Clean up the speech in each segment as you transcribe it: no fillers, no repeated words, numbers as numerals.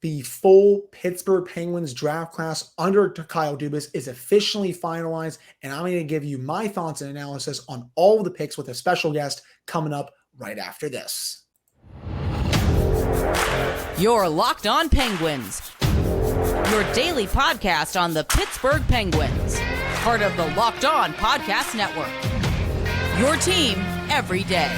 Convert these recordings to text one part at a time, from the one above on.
The full Pittsburgh Penguins draft class under Kyle Dubas is officially finalized, and I'm going to give you my thoughts and analysis on all of the picks with a special guest coming up right after this. You're Locked On Penguins, your daily podcast on the Pittsburgh Penguins, part of the Locked On Podcast Network, your team every day.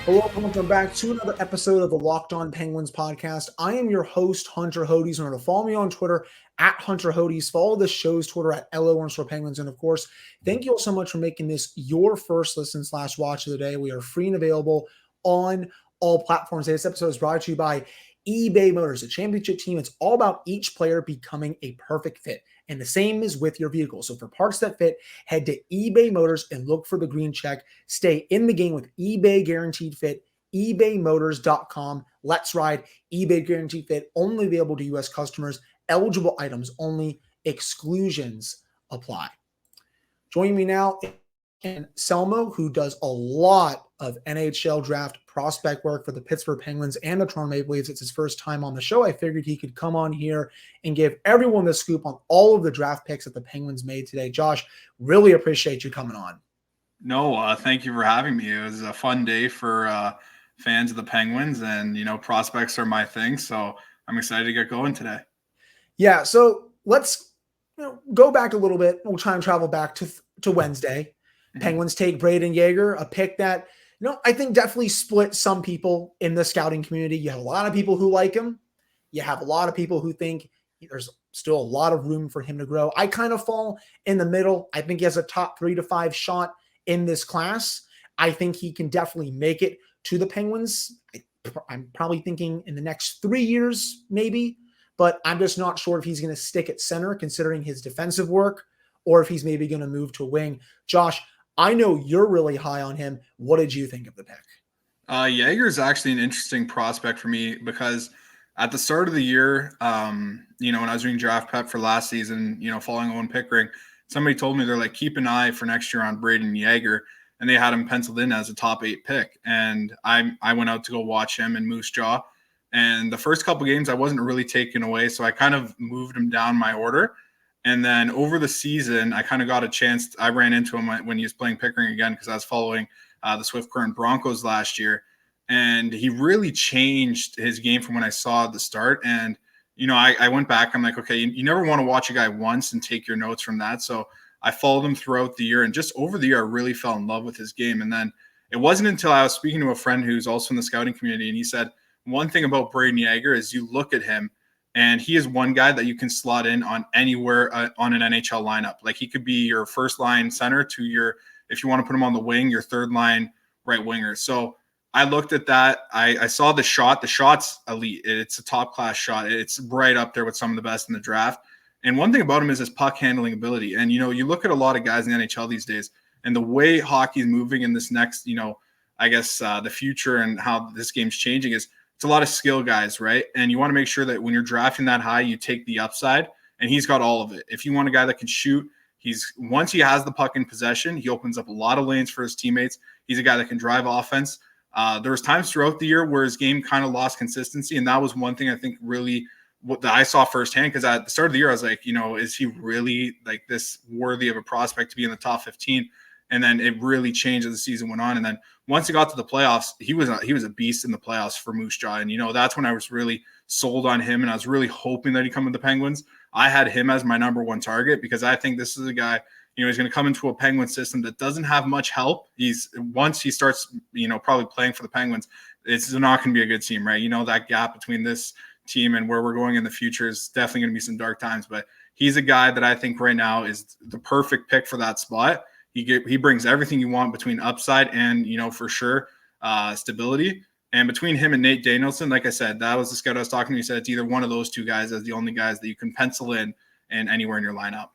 Hello, welcome back to another episode of the Locked On Penguins podcast. I am your host, Hunter Hodes. Remember to follow me on Twitter at Hunter Hodes. Follow the show's Twitter at LO_Penguins. And of course, thank you all so much for making this your first listen / watch of the day. We are free and available on all platforms. This episode is brought to you by eBay Motors, a championship team. It's all about each player becoming a perfect fit. And the same is with your vehicle. So for parts that fit, head to eBay Motors and look for the green check. Stay in the game with eBay Guaranteed Fit, ebaymotors.com. Let's ride. eBay Guaranteed Fit, only available to U.S. customers. Eligible items only. Exclusions apply. Joining me now is Anselmo, who does a lot of NHL draft prospect work for the Pittsburgh Penguins and the Toronto Maple Leafs. It's his first time on the show. I figured he could come on here and give everyone the scoop on all of the draft picks that the Penguins made today. Josh, really appreciate you coming on. No, thank you for having me. It was a fun day for fans of the Penguins, and, prospects are my thing. So I'm excited to get going today. Yeah. So let's go back a little bit. We'll try and travel back to Wednesday. Penguins take Braden Yeager, a pick that, I think definitely split some people in the scouting community. You have a lot of people who like him. You have a lot of people who think there's still a lot of room for him to grow. I kind of fall in the middle. I think he has a top 3 to 5 shot in this class. I think he can definitely make it to the Penguins. I'm probably thinking in the next 3 years, maybe, but I'm just not sure if he's going to stick at center considering his defensive work or if he's maybe going to move to a wing. Josh, I know you're really high on him. What did you think of the pick? Yeager is actually an interesting prospect for me because at the start of the year, when I was doing draft prep for last season, following Owen Pickering, somebody told me they're like, keep an eye for next year on Brayden Yager, and they had him penciled in as a top 8 pick. And I went out to go watch him in Moose Jaw, and the first couple games I wasn't really taken away, so I kind of moved him down my order. And then over the season, I kind of got a chance. I ran into him when he was playing Pickering again because I was following the Swift Current Broncos last year. And he really changed his game from when I saw at the start. And, I went back. I'm like, okay, you never want to watch a guy once and take your notes from that. So I followed him throughout the year. And just over the year, I really fell in love with his game. And then it wasn't until I was speaking to a friend who's also in the scouting community. And he said, one thing about Brayden Yager is you look at him, and he is one guy that you can slot in on anywhere on an NHL lineup. Like he could be your first line center to if you want to put him on the wing, your third line right winger. So I looked at that. I saw the shot. The shot's elite. It's a top class shot. It's right up there with some of the best in the draft. And one thing about him is his puck handling ability. And, you look at a lot of guys in the NHL these days, and the way hockey's moving in this next, the future and how this game's changing is, it's a lot of skill guys, right? And you want to make sure that when you're drafting that high, you take the upside, and he's got all of it. If you want a guy that can shoot, once he has the puck in possession, he opens up a lot of lanes for his teammates. He's a guy that can drive offense. There was times throughout the year where his game kind of lost consistency, and that was one thing I think really that I saw firsthand, because at the start of the year, I was like, is he really like this worthy of a prospect to be in the top 15? And then it really changed as the season went on. And then once he got to the playoffs, he was a beast in the playoffs for Moose Jaw. And, that's when I was really sold on him. And I was really hoping that he'd come with the Penguins. I had him as my number 1 target because I think this is a guy, he's going to come into a Penguin system that doesn't have much help. Once he starts, probably playing for the Penguins, it's not going to be a good team, right? That gap between this team and where we're going in the future is definitely going to be some dark times. But he's a guy that I think right now is the perfect pick for that spot. He brings everything you want between upside and, for sure, stability. And between him and Nate Danielson, like I said, that was the scout I was talking to. He said it's either one of those two guys as the only guys that you can pencil in and anywhere in your lineup.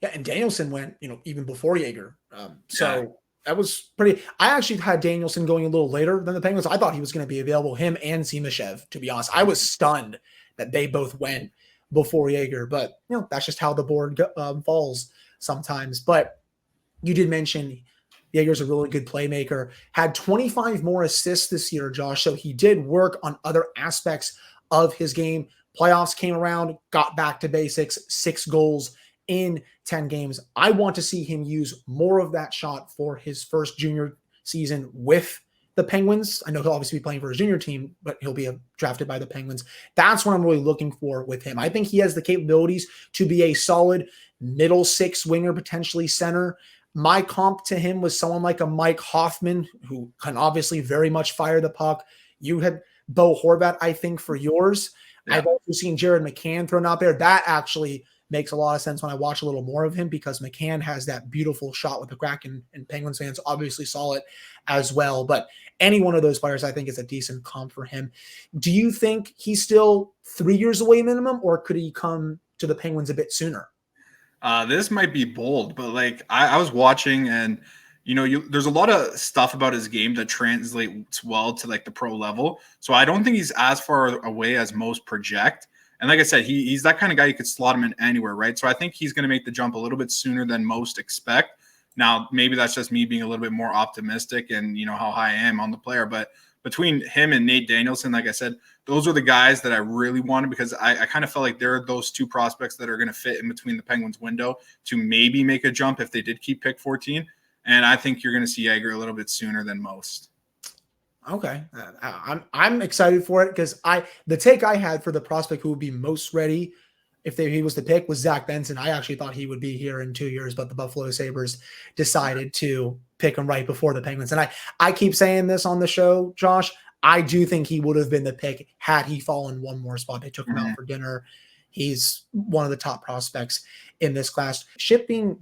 Yeah, and Danielson went, even before Yeager. That was pretty – I actually had Danielson going a little later than the Penguins. I thought he was going to be available, him and Simashev, to be honest. I was stunned that they both went before Yeager. But, that's just how the board falls sometimes. But You did mention Yeager's a really good playmaker, had 25 more assists this year, Josh. So he did work on other aspects of his game. Playoffs came around, got back to basics, 6 goals in 10 games. I want to see him use more of that shot for his first junior season with the Penguins. I know he'll obviously be playing for his junior team, but he'll be drafted by the Penguins. That's what I'm really looking for with him. I think he has the capabilities to be a solid middle 6 winger, potentially center. My comp to him was someone like a Mike Hoffman, who can obviously very much fire the puck. You had Bo Horvat, I think, for yours. Yeah. I've also seen Jared McCann thrown out there. That actually makes a lot of sense when I watch a little more of him, because McCann has that beautiful shot with the Kraken, and Penguins fans obviously saw it as well. But any one of those players, I think, is a decent comp for him. Do you think he's still 3 years away minimum, or could he come to the Penguins a bit sooner? This might be bold, but like I was watching, and there's a lot of stuff about his game that translates well to like the pro level. So I don't think he's as far away as most project. And like I said, he's that kind of guy you could slot him in anywhere, right? So I think he's going to make the jump a little bit sooner than most expect. Now, maybe that's just me being a little bit more optimistic and how high I am on the player. But between him and Nate Danielson, like I said, those are the guys that I really wanted, because I kind of felt like there are those 2 prospects that are going to fit in between the Penguins window to maybe make a jump if they did keep pick 14. And I think you're going to see Yeager a little bit sooner than most. Okay. I'm excited for it, because the take I had for the prospect who would be most ready if he was the pick was Zach Benson. I actually thought he would be here in 2 years, but the Buffalo Sabres decided to pick him right before the Penguins. And I keep saying this on the show, Josh, I do think he would have been the pick had he fallen one more spot. They took him out for dinner. He's one of the top prospects in this class. Shifting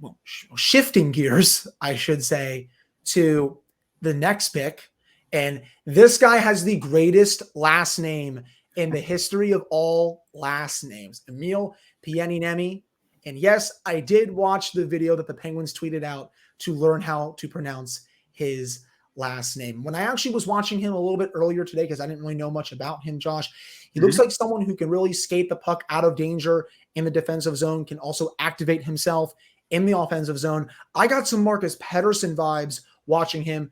gears, I should say, to the next pick. And this guy has the greatest last name in the history of all last names, Emil Pieniniemi. And yes, I did watch the video that the Penguins tweeted out to learn how to pronounce his last name. When I actually was watching him a little bit earlier today, because I didn't really know much about him, Josh, he looks like someone who can really skate the puck out of danger in the defensive zone, can also activate himself in the offensive zone. I got some Marcus Pettersson vibes watching him.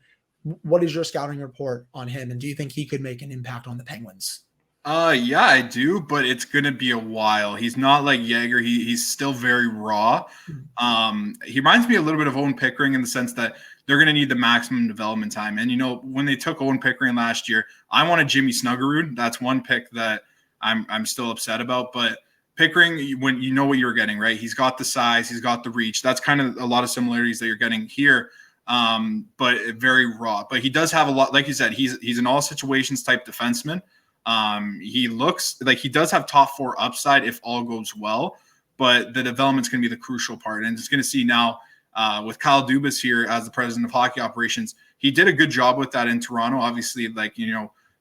What is your scouting report on him? And do you think he could make an impact on the Penguins? Yeah, I do, but it's going to be a while. He's not like Yeager. He's still very raw. He reminds me a little bit of Owen Pickering in the sense that they're going to need the maximum development time. And, when they took Owen Pickering last year, I wanted Jimmy Snuggerud. That's one pick that I'm still upset about. But Pickering, when you know what you're getting, right? He's got the size. He's got the reach. That's kind of a lot of similarities that you're getting here. But very raw. But he does have a lot, like you said, he's an all situations type defenseman. He looks like he does have top 4 upside if all goes well, but the development's going to be the crucial part. And it's going to see now with Kyle Dubas here as the president of hockey operations. He did a good job with that in Toronto. Obviously,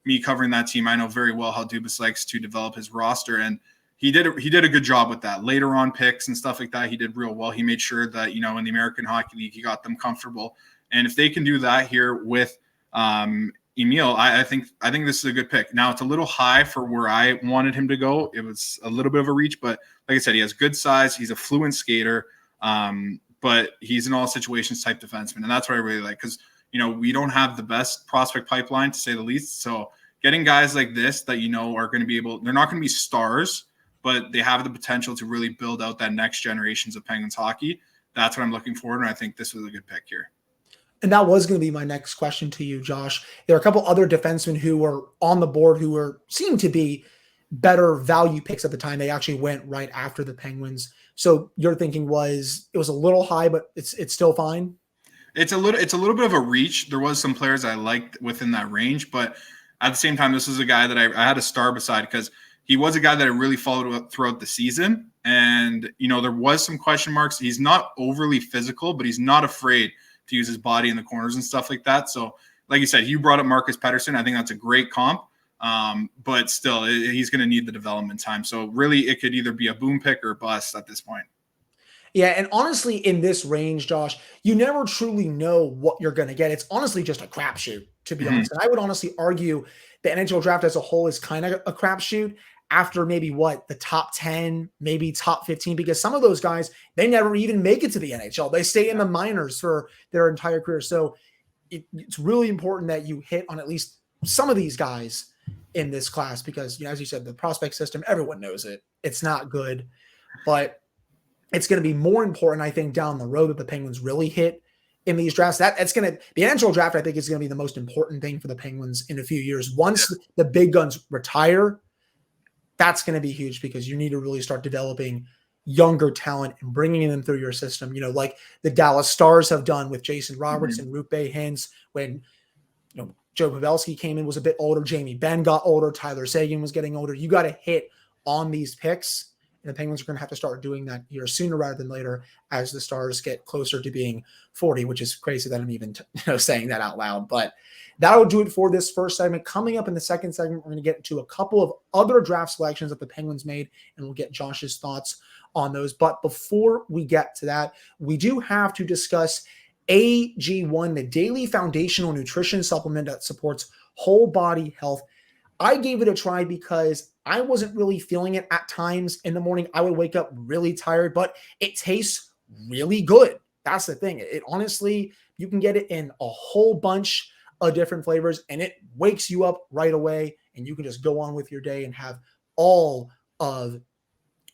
me covering that team, I know very well how Dubas likes to develop his roster, and he did a good job with that. Later on picks and stuff like that, he did real well. He made sure that, in the American Hockey League, he got them comfortable. And if they can do that here with Emil, I think this is a good pick. Now, it's a little high for where I wanted him to go. It was a little bit of a reach, but like I said, he has good size. He's a fluent skater, but he's an all situations type defenseman. And that's what I really like, because, we don't have the best prospect pipeline, to say the least. So getting guys like this that, are going to be they're not going to be stars, but they have the potential to really build out that next generations of Penguins hockey. That's what I'm looking for, and I think this was a good pick here. And that was going to be my next question to you, Josh. There are a couple other defensemen who were on the board who seemed to be better value picks at the time. They actually went right after the Penguins. So your thinking was it was a little high, but it's still fine? It's a little bit of a reach. There was some players I liked within that range, but at the same time, this was a guy that I had a star beside, because he was a guy that I really followed throughout the season. And, there was some question marks. He's not overly physical, but he's not afraid to use his body in the corners and stuff like that. So, like you said, you brought up Marcus Pettersson. I think that's a great comp. But still, he's going to need the development time. So really, it could either be a boom pick or bust at this point. Yeah, and honestly, in this range, Josh, you never truly know what you're going to get. It's honestly just a crapshoot, to be honest. And I would honestly argue the NHL draft as a whole is kind of a crapshoot. after maybe the top 10, maybe top 15, because some of those guys, they never even make it to the NHL. They stay in the minors for their entire career. So it's really important that you hit on at least some of these guys in this class, because, as you said, the prospect system, everyone knows it. It's not good, but it's going to be more important, I think, down the road that the Penguins really hit in these drafts. The NHL draft, I think, is going to be the most important thing for the Penguins in a few years. Once the big guns retire, that's going to be huge, because you need to really start developing younger talent and bringing them through your system, like the Dallas Stars have done with Jason Roberts and Rupe Hintz. When Joe Pavelski came in, was a bit older, Jamie Benn got older, Tyler Seguin was getting older. You got to hit on these picks, and the Penguins are going to have to start doing that here sooner rather than later as the Stars get closer to being 40, which is crazy that I'm even saying that out loud. But that'll do it for this first segment. Coming up in the second segment, we're going to get into a couple of other draft selections that the Penguins made, and we'll get Josh's thoughts on those. But before we get to that, we do have to discuss AG1, the daily foundational nutrition supplement that supports whole body health. I gave it a try because I wasn't really feeling it at times in the morning. I would wake up really tired, but it tastes really good. That's the thing. It honestly, you can get it in a whole bunch of different flavors, and it wakes you up right away, and you can just go on with your day and have all of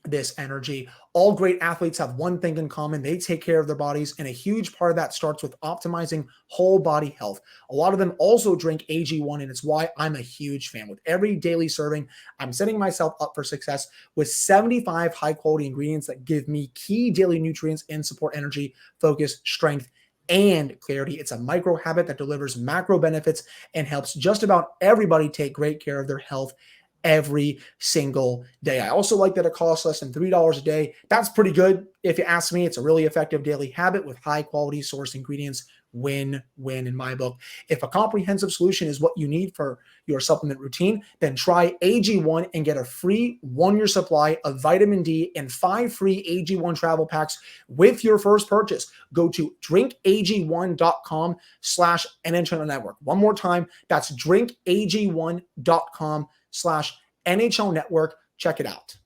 this energy. All great athletes have one thing in common: they take care of their bodies, and a huge part of that starts with optimizing whole body health. A lot of them also drink AG1, and it's why I'm a huge fan. With every daily serving, I'm setting myself up for success with 75 high quality ingredients that give me key daily nutrients and support energy, focus, strength, and clarity. It's a micro habit that delivers macro benefits and helps just about everybody take great care of their health every single day. I also like that it costs less than $3 a day. That's pretty good. If you ask me, it's a really effective daily habit with high quality source ingredients. Win-win in my book. If a comprehensive solution is what you need for your supplement routine, then try AG1 and get a free 1-year supply of vitamin D and 5 free AG1 travel packs with your first purchase. Go to drinkag1.com/NHL Network. One more time, that's drinkag1.com/NHL Network. Check it out.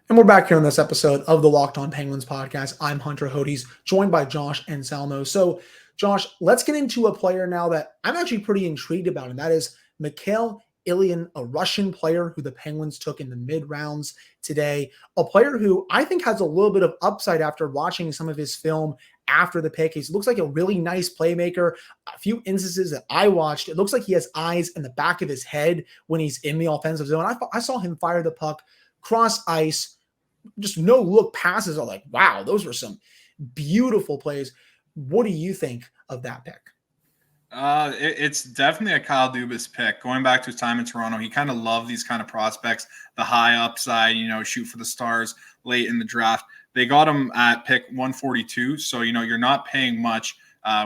And we're back here on this episode of the Locked On Penguins podcast. I'm Hunter Hodes, joined by Josh Anselmo. So, Josh, let's get into a player now that I'm actually pretty intrigued about, and that is Mikhail Ilyin, a Russian player who the Penguins took in the mid-rounds today. A player who I think has a little bit of upside after watching some of his film after the pick. He looks like a really nice playmaker. A few instances that I watched, it looks like he has eyes in the back of his head when he's in the offensive zone. I saw him fire the puck cross ice, just no look passes. I'm like, wow, those were some beautiful plays. What do you think of that pick? It's definitely a Kyle Dubas pick. Going back to his time in Toronto, he kind of loved these kind of prospects, the high upside, shoot for the stars late in the draft. They got him at pick 142. So, you're not paying much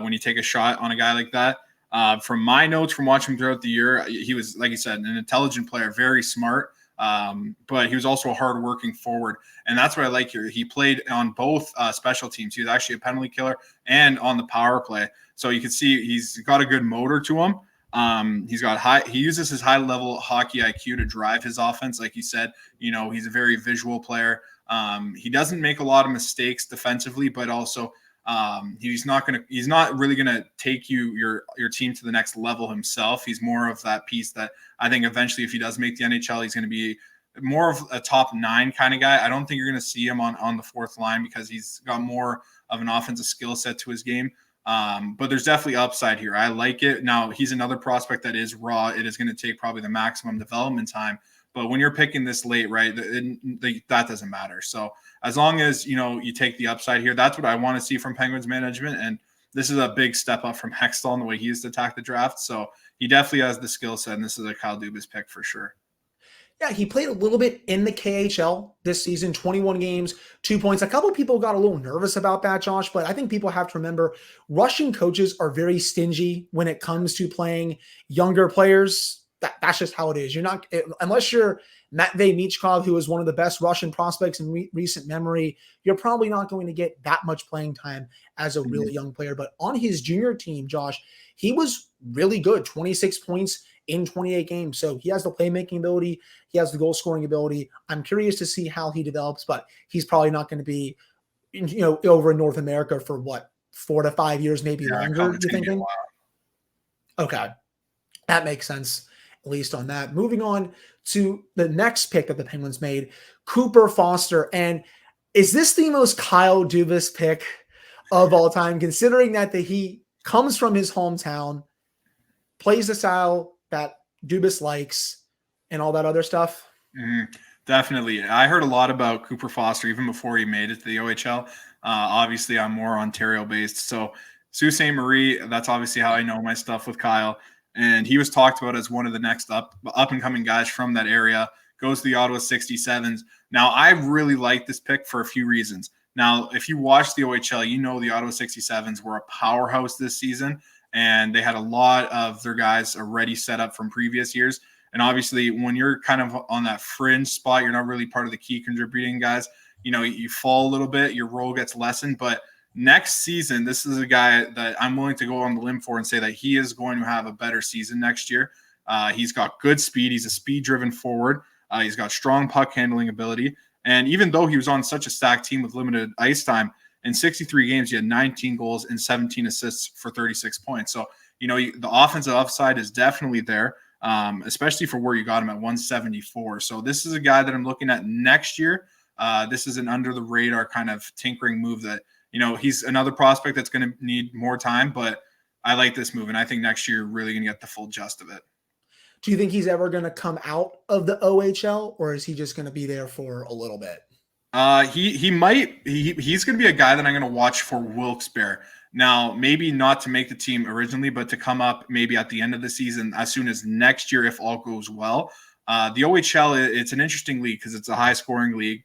when you take a shot on a guy like that. From my notes from watching him throughout the year, he was, like you said, an intelligent player, very smart. But he was also a hard-working forward, and that's what I like here. He played on both special teams. He was actually a penalty killer and on the power play. So you can see he's got a good motor to him. He uses his high-level hockey IQ to drive his offense. Like you said, he's a very visual player. He doesn't make a lot of mistakes defensively, but also he's not really gonna take your team to the next level himself. He's more of that piece that I think eventually, if he does make the NHL, he's going to be more of a top 9 kind of guy. I don't think you're going to see him on the fourth line because he's got more of an offensive skill set to his game. But there's definitely upside here. I like it. Now, he's another prospect that is raw. It is going to take probably the maximum development time. But when you're picking this late, right, that doesn't matter. So as long as, you take the upside here, that's what I want to see from Penguins management. And this is a big step up from Hextall in the way he used to attack the draft. So he definitely has the skill set, and this is a Kyle Dubas pick for sure. Yeah, he played a little bit in the KHL this season, 21 games, 2 points. A couple of people got a little nervous about that, Josh, but I think people have to remember Russian coaches are very stingy when it comes to playing younger players. That's just how it is. You're not, unless you're Matvei Michkov, who is one of the best Russian prospects in recent memory, you're probably not going to get that much playing time as a really young player. But on his junior team, Josh, he was really good. 26 points in 28 games. So he has the playmaking ability. He has the goal scoring ability. I'm curious to see how he develops, but he's probably not going to be, over in North America for what, 4 to 5 years, maybe longer, It's you gonna be a thinking? while. Okay. That makes sense, at least on that. Moving on to the next pick that the Penguins made, Cooper Foster. And is this the most Kyle Dubas pick of all time, considering that he comes from his hometown, plays the style that Dubas likes, and all that other stuff? Definitely. I heard a lot about Cooper Foster even before he made it to the OHL. Obviously, I'm more Ontario based. So, Sault Ste. Marie, that's obviously how I know my stuff with Kyle. And he was talked about as one of the next up and coming guys from that area. Goes to the Ottawa 67s. Now, I really like this pick for a few reasons. Now, if you watch the OHL, you know the Ottawa 67s were a powerhouse this season, and they had a lot of their guys already set up from previous years. And obviously, when you're kind of on that fringe spot, you're not really part of the key contributing guys. You fall a little bit, your role gets lessened. But next season, this is a guy that I'm willing to go on the limb for and say that he is going to have a better season next year. He's got good speed. He's a speed-driven forward. He's got strong puck handling ability. And even though he was on such a stacked team with limited ice time, in 63 games, he had 19 goals and 17 assists for 36 points. So, the offensive upside is definitely there. Especially for where you got him at 174. So this is a guy that I'm looking at next year. This is an under the radar kind of tinkering move that, he's another prospect that's going to need more time, but I like this move. And I think next year you're really going to get the full gist of it. Do you think he's ever going to come out of the OHL, or is he just going to be there for a little bit? He's going to be a guy that I'm going to watch for Wilkes-Barre. Now, maybe not to make the team originally, but to come up maybe at the end of the season as soon as next year if all goes well. The OHL, it's an interesting league because it's a high-scoring league.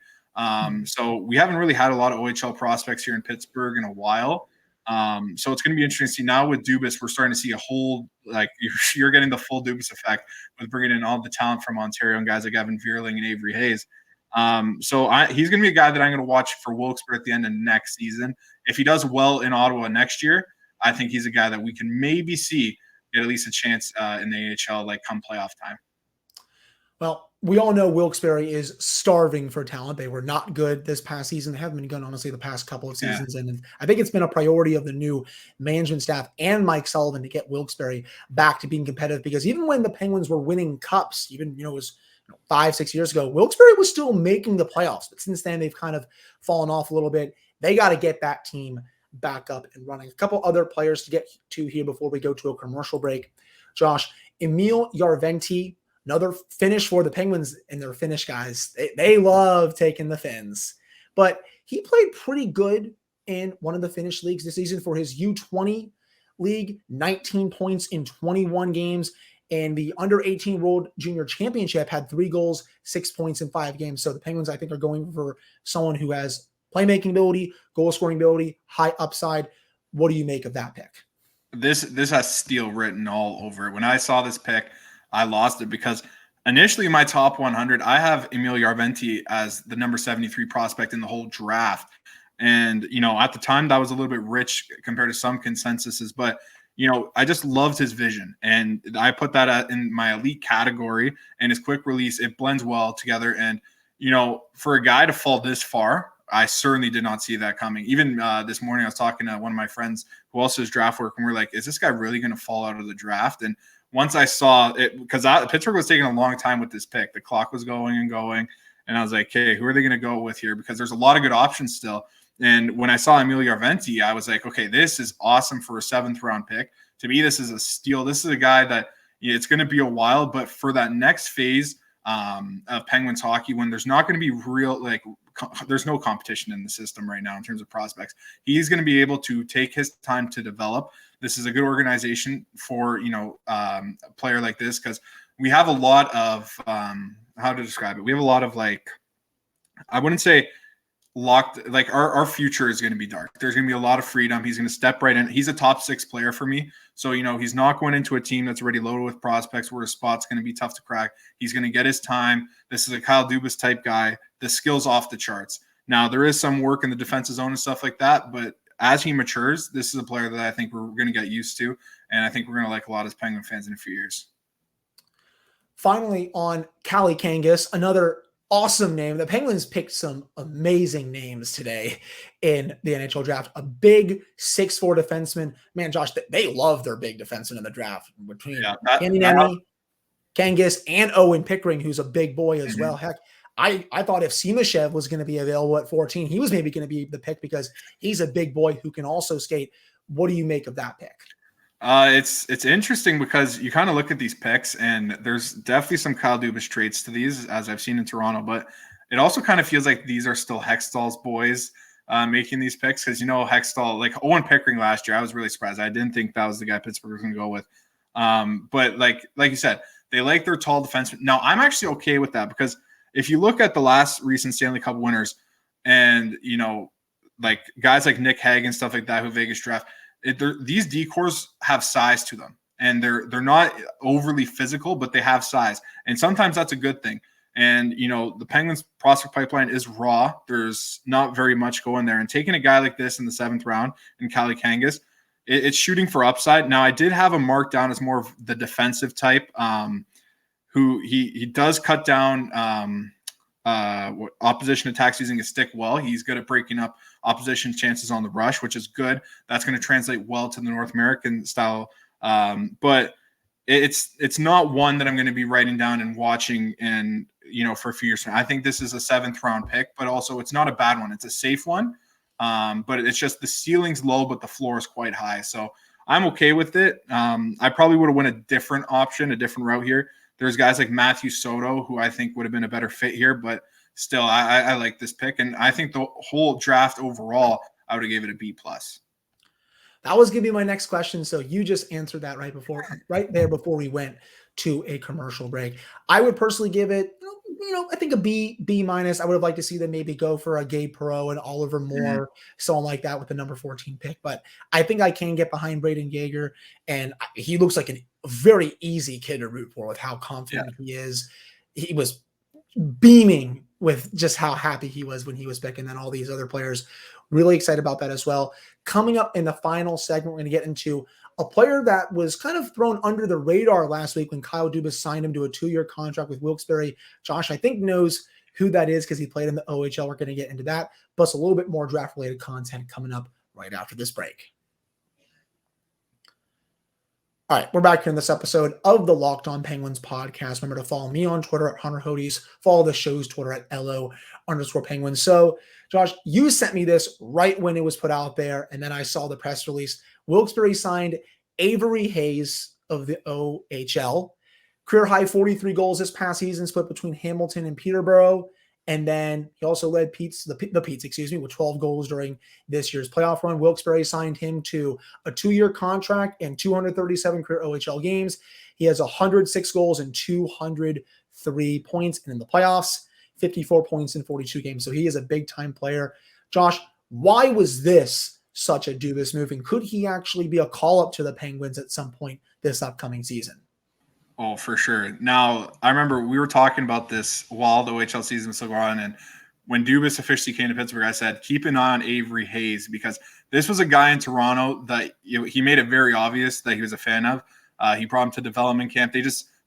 So we haven't really had a lot of OHL prospects here in Pittsburgh in a while. So it's going to be interesting to see now with Dubas. We're starting to see a whole, like, you're getting the full Dubas effect with bringing in all the talent from Ontario and guys like Evan Vierling and Avery Hayes. So he's going to be a guy that I'm going to watch for Wilkes-Barre at the end of next season. If he does well in Ottawa next year, I think he's a guy that we can maybe see get at least a chance in the AHL, like come playoff time. Well, we all know Wilkes-Barre is starving for talent. They were not good this past season. They haven't been good, honestly, the past couple of seasons. Yeah. And I think it's been a priority of the new management staff and Mike Sullivan to get Wilkes-Barre back to being competitive, because even when the Penguins were winning cups, even, it was 5-6 years ago, Wilkes-Barre was still making the playoffs. But since then, they've kind of fallen off a little bit. They got to get that team back up and running. A couple other players to get to here before we go to a commercial break. Josh, Emil Jarventie, another Finnish for the Penguins, and their Finnish guys. They love taking the Finns. But he played pretty good in one of the Finnish leagues this season for his U20 league, 19 points in 21 games. And the under-18 World Junior Championship had 3 goals, 6 points in 5 games. So the Penguins, I think, are going for someone who has playmaking ability, goal-scoring ability, high upside. What do you make of that pick? This has steel written all over it. When I saw this pick, I lost it because initially in my top 100, I have Emil Jarventie as the number 73 prospect in the whole draft. And, at the time that was a little bit rich compared to some consensuses, but I just loved his vision, and I put that in my elite category, and his quick release, it blends well together. And, for a guy to fall this far, I certainly did not see that coming. Even this morning, I was talking to one of my friends who also does draft work, and we're like, is this guy really going to fall out of the draft? And once I saw it, because Pittsburgh was taking a long time with this pick, the clock was going and going, and I was like, hey, who are they going to go with here? Because there's a lot of good options still. And when I saw Emil Jarventie, I was like, okay, this is awesome for a 7th round pick. To me, this is a steal. This is a guy that it's going to be a while, but for that next phase of Penguins hockey, when there's not going to be there's no competition in the system right now in terms of prospects, he's going to be able to take his time to develop. This is a good organization for, a player like this, because we have a lot of, how to describe it? We have a lot of, I wouldn't say locked, our future is going to be dark. There's going to be a lot of freedom. He's going to step right in. He's a top 6 player for me. So, he's not going into a team that's already loaded with prospects where his spot's going to be tough to crack. He's going to get his time. This is a Kyle Dubas type guy. The skill's off the charts. Now, there is some work in the defensive zone and stuff like that, but as he matures, this is a player that I think we're going to get used to, and I think we're going to like a lot as Penguin fans in a few years. Finally, on Cali Kangas, another awesome name. The Penguins picked some amazing names today in the NHL draft. A big 6'4" defenseman. Man, Josh, they love their big defenseman in the draft between Pieniniemi, Kangas, and Owen Pickering, who's a big boy as well. Heck, I thought if Simashev was going to be available at 14, he was maybe going to be the pick because he's a big boy who can also skate. What do you make of that pick? It's interesting because you kind of look at these picks and there's definitely some Kyle Dubas traits to these, as I've seen in Toronto, but it also kind of feels like these are still Hextall's boys making these picks because, Hextall, like Owen Pickering last year, I was really surprised. I didn't think that was the guy Pittsburgh was going to go with. But like you said, they like their tall defenseman. Now, I'm actually okay with that because if you look at the last recent Stanley Cup winners and, like guys like Nick Hague and stuff like that who Vegas draft, these decors have size to them, and they're not overly physical, but they have size, and sometimes that's a good thing. And the Penguins prospect pipeline is raw. There's not very much going there, and taking a guy like this in the 7th round in Cali Kangas, it's shooting for upside. Now, I did have him marked down as more of the defensive type, who he does cut down opposition attacks using his stick well. He's good at breaking up opposition chances on the rush, which is good. That's going to translate well to the North American style. But it's not one that I'm going to be writing down and watching and, for a few years. I think this is a 7th round pick, but also it's not a bad one. It's a safe one. But it's just the ceiling's low, but the floor is quite high. So I'm okay with it. I probably would have went a different option, a different route here. There's guys like Matthew Soto, who I think would have been a better fit here, but still, I like this pick. And I think the whole draft overall, I would have gave it a B+. That was going to be my next question. So you just answered that right there before we went to a commercial break. I would personally give it, I think a B-. I would have liked to see them maybe go for a Gabe Perreault and Oliver Moore, someone like that with the number 14 pick. But I think I can get behind Braden Yeager, and he looks like a very easy kid to root for with how confident he is. He was beaming with just how happy he was when he was picking, and then all these other players really excited about that as well. Coming up in the final segment, we're going to get into a player that was kind of thrown under the radar last week when Kyle Dubas signed him to a 2-year contract with Wilkes-Barre. Josh, I think, knows who that is because he played in the OHL. We're going to get into that, plus a little bit more draft-related content coming up right after this break. All right, we're back here in this episode of the Locked On Penguins podcast. Remember to follow me on Twitter at Hunter Hodes. Follow the show's Twitter at LO_Penguins. So, Josh, you sent me this right when it was put out there, and then I saw the press release. Wilkes-Barre signed Avery Hayes of the OHL. Career high 43 goals this past season, split between Hamilton and Peterborough. And then he also led the Pete's, with 12 goals during this year's playoff run. Wilkes-Barre signed him to a 2-year contract and 237 career OHL games. He has 106 goals and 203 points. And in the playoffs, 54 points in 42 games. So he is a big-time player. Josh, why was this such a Dubas move? And could he actually be a call-up to the Penguins at some point this upcoming season? Oh, for sure. Now, I remember we were talking about this while the OHL season was still going on, and when Dubas officially came to Pittsburgh, I said, keep an eye on Avery Hayes, because this was a guy in Toronto that he made it very obvious that he was a fan of. He brought him to development camp.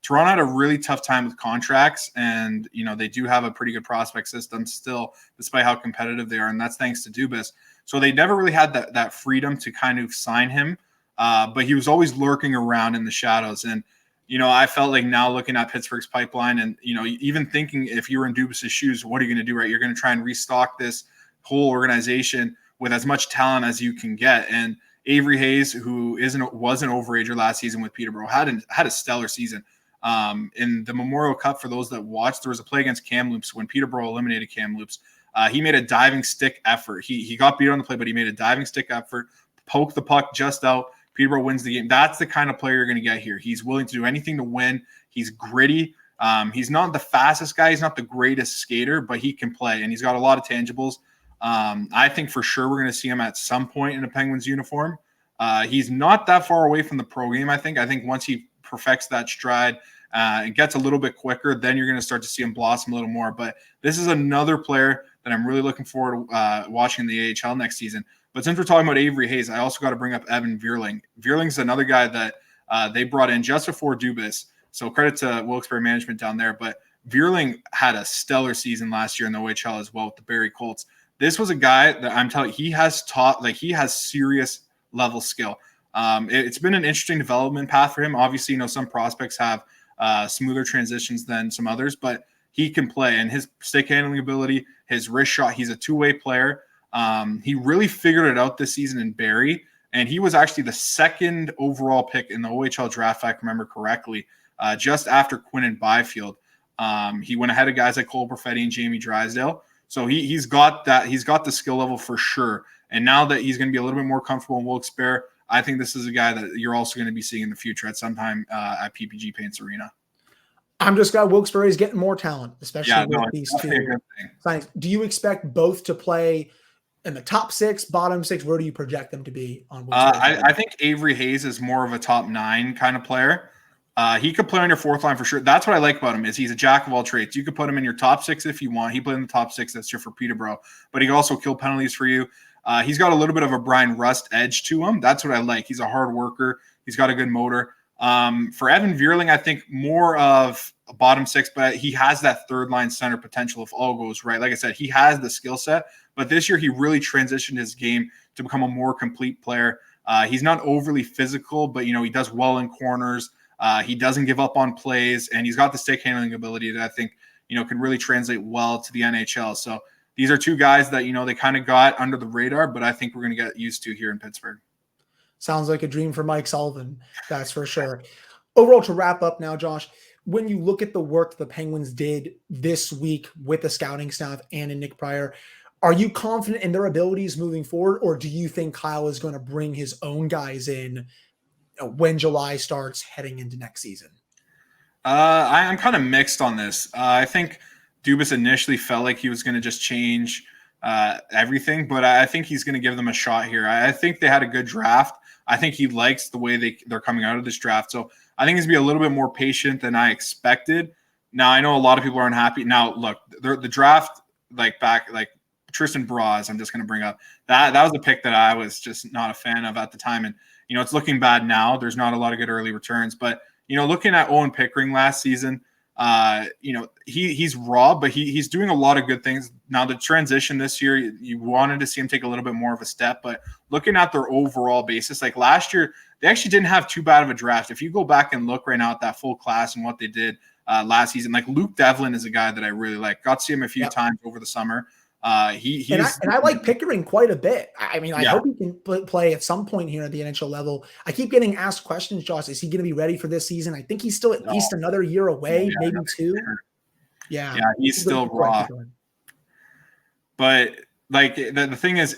Toronto had a really tough time with contracts, and, they do have a pretty good prospect system still, despite how competitive they are, and that's thanks to Dubas. So they never really had that freedom to kind of sign him, but he was always lurking around in the shadows. And I felt like now looking at Pittsburgh's pipeline and, even thinking if you were in Dubas' shoes, what are you going to do, right? You're going to try and restock this whole organization with as much talent as you can get. And Avery Hayes, who was an overager last season with Peterborough, had a stellar season. In the Memorial Cup, for those that watched, there was a play against Kamloops when Peterborough eliminated Kamloops. He made a diving stick effort. He got beat on the play, but he made a diving stick effort, poked the puck just out. Peterborough wins the game. That's the kind of player you're going to get here. He's willing to do anything to win. He's gritty. He's not the fastest guy. He's not the greatest skater, but he can play, and he's got a lot of tangibles. I think for sure we're going to see him at some point in a Penguins uniform. He's not that far away from the pro game, I think. I think once he perfects that stride and gets a little bit quicker, then you're going to start to see him blossom a little more. But this is another player that I'm really looking forward to watching in the AHL next season. But since we're talking about Avery Hayes, I also got to bring up Evan Vierling. Vierling's another guy that they brought in just before Dubas. So credit to Wilkes-Barre management down there. But Vierling had a stellar season last year in the OHL as well with the Barrie Colts. This was a guy that I'm telling you, he has serious level skill. It's been an interesting development path for him. Obviously, some prospects have smoother transitions than some others, but he can play. And his stick handling ability, his wrist shot, he's a two-way player. He really figured it out this season in Barrie, and he was actually the second overall pick in the OHL draft, if I can remember correctly, just after Quinn and Byfield. He went ahead of guys like Cole Perfetti and Jamie Drysdale. So he's got the skill level for sure. And now that he's going to be a little bit more comfortable in Wilkes-Barre, I think this is a guy that you're also going to be seeing in the future at some time at PPG Paints Arena. I'm just glad Wilkes-Barre is getting more talent, especially with these two signings. Do you expect both to play in the top 6, bottom 6? Where do you project them to be on Wilkes-Barre? I think Avery Hayes is more of a top 9 kind of player. He could play on your fourth line for sure. That's what I like about him is he's a jack of all trades. You could put him in your top 6 if you want. He played in the top 6. That's your for Peterborough. But he can also kill penalties for you. He's got a little bit of a Brian Rust edge to him. That's what I like. He's a hard worker. He's got a good motor. For Evan Vierling, I think more of a bottom 6, but he has that third line center potential if all goes right. Like I said, he has the skill set, but this year he really transitioned his game to become a more complete player. He's not overly physical, but he does well in corners. He doesn't give up on plays, and he's got the stick handling ability that I think can really translate well to the NHL. So these are two guys that they kind of got under the radar, but I think we're going to get used to here in Pittsburgh. Sounds like a dream for Mike Sullivan, that's for sure. Overall, to wrap up now, Josh, when you look at the work the Penguins did this week with the scouting staff and in Nick Pryor, are you confident in their abilities moving forward, or do you think Kyle is going to bring his own guys in when July starts heading into next season? I'm kind of mixed on this. I think Dubas initially felt like he was going to just change everything, but I think he's going to give them a shot here. I think they had a good draft. I think he likes the way they're coming out of this draft. So I think he's going to be a little bit more patient than I expected. Now, I know a lot of people aren't happy. Now, look, the draft, like Tristan Braz, I'm just going to bring up. That was a pick that I was just not a fan of at the time. And, it's looking bad now. There's not a lot of good early returns. But, looking at Owen Pickering last season, he's raw, but he's doing a lot of good things. Now the transition this year, you wanted to see him take a little bit more of a step, but looking at their overall basis, like last year, they actually didn't have too bad of a draft. If you go back and look right now at that full class and what they did last season, like Luke Devlin is a guy that I really like. Got to see him a few times over the summer. I like Pickering quite a bit. I mean, I hope he can play at some point here at the NHL level. I keep getting asked questions, Josh. Is he going to be ready for this season? I think he's still at least another year away, maybe 2. Yeah, he's still raw. But like the thing is,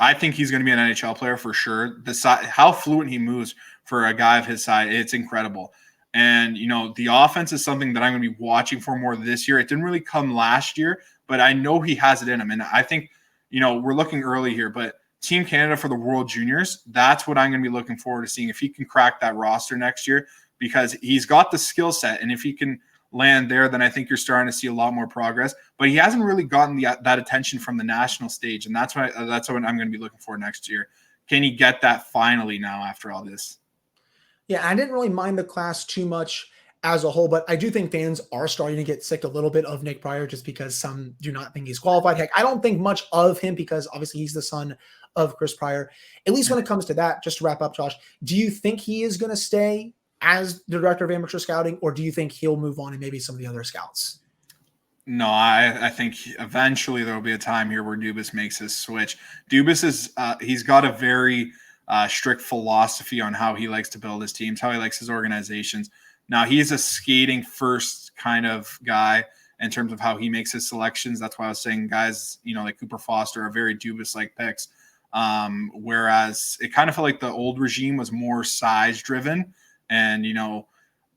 I think he's going to be an NHL player for sure. How fluent he moves for a guy of his size, it's incredible. And the offense is something that I'm going to be watching for more this year. It didn't really come last year, but I know he has it in him. And I think, we're looking early here, but Team Canada for the World Juniors, that's what I'm going to be looking forward to seeing if he can crack that roster next year, because he's got the skill set. And if he can land there, then I think you're starting to see a lot more progress. But he hasn't really gotten that attention from the national stage. And that's what I'm going to be looking for next year. Can he get that finally now after all this? Yeah, I didn't really mind the class too much as a whole, but I do think fans are starting to get sick a little bit of Nick Pryor just because some do not think he's qualified. Heck, I don't think much of him because obviously he's the son of Chris Pryor. At least when it comes to that, just to wrap up, Josh, do you think he is going to stay as the director of amateur scouting, or do you think he'll move on and maybe some of the other scouts? No, I think eventually there will be a time here where Dubas makes his switch. Dubas is he's got a very strict philosophy on how he likes to build his teams, how he likes his organizations. Now, he's a skating first kind of guy in terms of how he makes his selections. That's why I was saying guys, like Cooper Foster are very Dubas-like picks. Whereas it kind of felt like the old regime was more size driven and,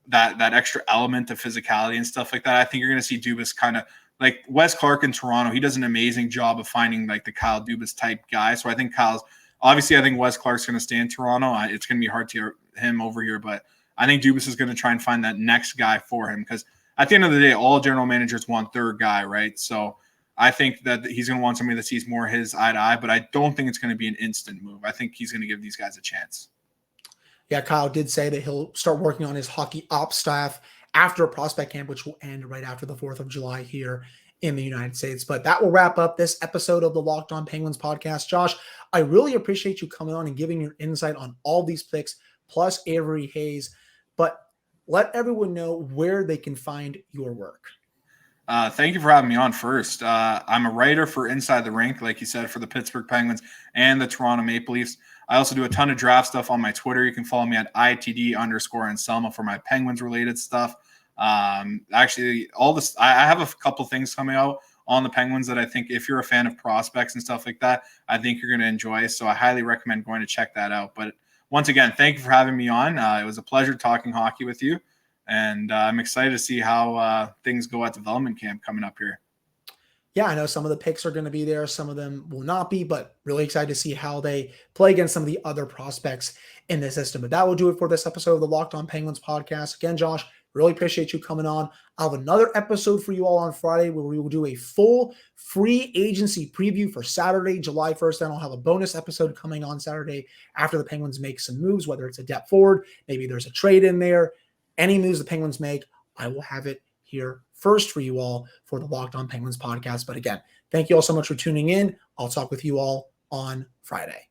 that extra element of physicality and stuff like that. I think you're going to see Dubas kind of like Wes Clark in Toronto. He does an amazing job of finding like the Kyle Dubas type guy. So I think I think Wes Clark's going to stay in Toronto. It's going to be hard to get him over here, but I think Dubas is going to try and find that next guy for him, because at the end of the day, all general managers want their guy, right? So I think that he's going to want somebody that sees more his eye to eye, but I don't think it's going to be an instant move. I think he's going to give these guys a chance. Yeah, Kyle did say that he'll start working on his hockey ops staff after a prospect camp, which will end right after the 4th of July here in the United States. But that will wrap up this episode of the Locked On Penguins podcast. Josh, I really appreciate you coming on and giving your insight on all these picks, plus Avery Hayes. But let everyone know where they can find your work. Thank you for having me on first. I'm a writer for Inside the Rink, like you said, for the Pittsburgh Penguins and the Toronto Maple Leafs. I also do a ton of draft stuff on my Twitter. You can follow me at ITD_Anselmo for my Penguins related stuff. Actually, all this, I have a couple things coming out on the Penguins that I think if you're a fan of prospects and stuff like that, I think you're going to enjoy. So I highly recommend going to check that out. But once again, thank you for having me on. It was a pleasure talking hockey with you. And I'm excited to see how things go at development camp coming up here. Yeah, I know some of the picks are going to be there. Some of them will not be, but really excited to see how they play against some of the other prospects in the system. But that will do it for this episode of the Locked On Penguins podcast. Again, Josh, really appreciate you coming on. I'll have another episode for you all on Friday where we will do a full free agency preview for Saturday, July 1st. Then I'll have a bonus episode coming on Saturday after the Penguins make some moves, whether it's a depth forward, maybe there's a trade in there. Any moves the Penguins make, I will have it here first for you all for the Locked On Penguins podcast. But again, thank you all so much for tuning in. I'll talk with you all on Friday.